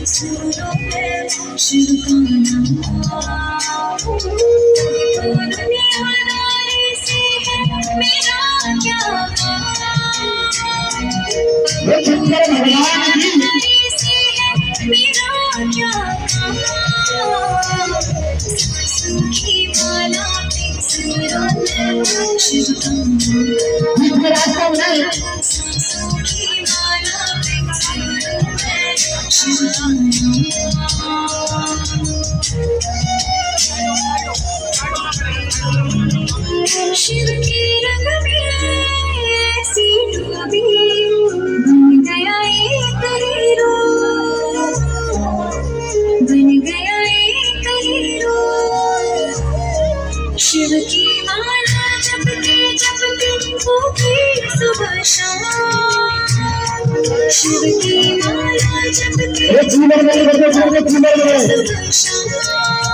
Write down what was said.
सुरों में शिव का नाम। तो दुनियादारी से है मेरा क्या काम, दुनियादारी से है मेरा क्या काम। सुखी माला के सुरों में शिव का नाम। सुखी माला के सुरों में शिव का नाम। शिव के रंग में ऐसी डूबी बन गया एक हीरो, बन गया एक हीरो। शिव की माला जपते जपते होगी सुबह शाम। शिव की माला जपते सुबह शाम।